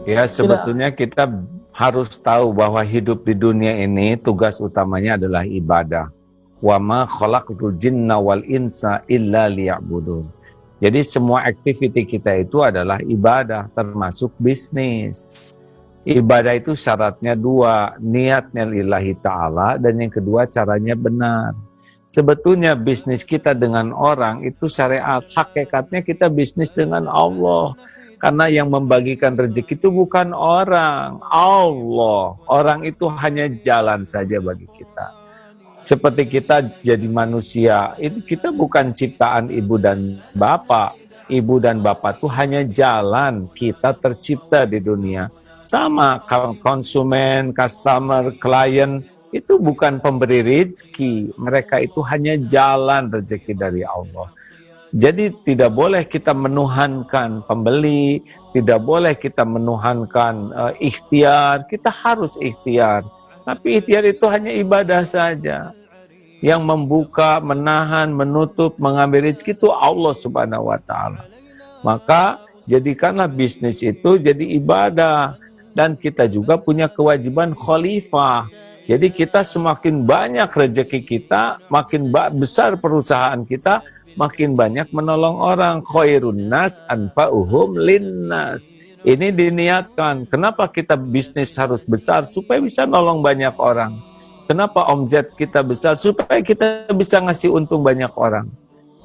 Ya, sebetulnya kita harus tahu bahwa hidup di dunia ini tugas utamanya adalah ibadah. Wa ma khalaqtul jinna wal insa illa liya'budun. Jadi semua aktiviti kita itu adalah ibadah, termasuk bisnis. Ibadah itu syaratnya dua, niatnya lillahi ta'ala, dan yang kedua caranya benar. Sebetulnya bisnis kita dengan orang itu syariat, hakikatnya kita bisnis dengan Allah. Karena yang membagikan rezeki itu bukan orang, Allah. Orang itu hanya jalan saja bagi kita. Seperti kita jadi manusia, itu kita bukan ciptaan ibu dan bapak. Ibu dan bapak itu hanya jalan, kita tercipta di dunia. Sama konsumen, customer, klien, itu bukan pemberi rezeki. Mereka itu hanya jalan rezeki dari Allah. Jadi tidak boleh kita menuhankan pembeli, tidak boleh kita menuhankan ikhtiar, kita harus ikhtiar. Tapi ikhtiar itu hanya ibadah saja. Yang membuka, menahan, menutup, mengambil rezeki itu Allah Subhanahu wa Ta'ala. Maka jadikanlah bisnis itu jadi ibadah. Dan kita juga punya kewajiban khalifah. Jadi kita semakin banyak rezeki kita, makin besar perusahaan kita, makin banyak menolong orang. Khairun nas anfa'uhum linnas. Ini diniatkan. Kenapa kita bisnis harus besar? Supaya bisa nolong banyak orang. Kenapa omzet kita besar? Supaya kita bisa ngasih untung banyak orang.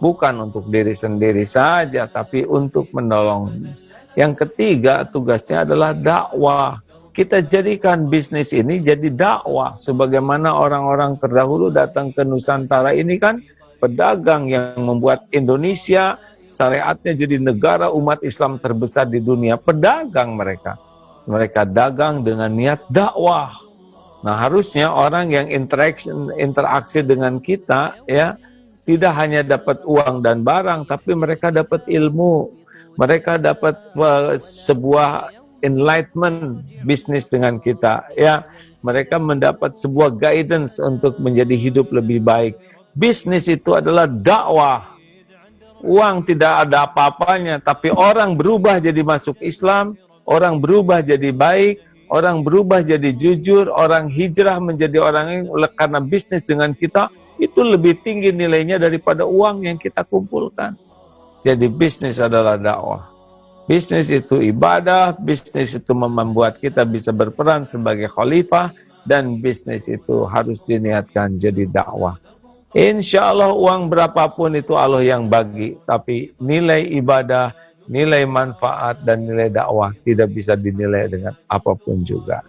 Bukan untuk diri sendiri saja, tapi untuk menolong. Yang ketiga, tugasnya adalah dakwah. Kita jadikan bisnis ini jadi dakwah. Sebagaimana orang-orang terdahulu datang ke Nusantara ini kan, pedagang yang membuat Indonesia syariatnya jadi negara umat Islam terbesar di dunia. Pedagang mereka. Mereka dagang dengan niat dakwah. Nah, harusnya orang yang interaksi dengan kita ya tidak hanya dapat uang dan barang, tapi mereka dapat ilmu. Mereka dapat sebuah enlightenment bisnis dengan kita ya. Mereka mendapat sebuah guidance untuk menjadi hidup lebih baik. Bisnis itu adalah dakwah. Uang tidak ada apa-apanya, tapi orang berubah jadi masuk Islam, orang berubah jadi baik, orang berubah jadi jujur, orang hijrah menjadi orang yang karena bisnis dengan kita, itu lebih tinggi nilainya daripada uang yang kita kumpulkan. Jadi bisnis adalah dakwah. Bisnis itu ibadah, bisnis itu membuat kita bisa berperan sebagai khalifah, dan bisnis itu harus diniatkan jadi dakwah. Insya Allah uang berapapun itu Allah yang bagi, tapi nilai ibadah, nilai manfaat, dan nilai dakwah tidak bisa dinilai dengan apapun juga.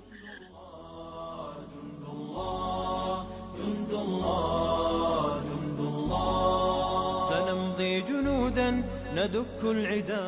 سنمضي جنودا ندك العدا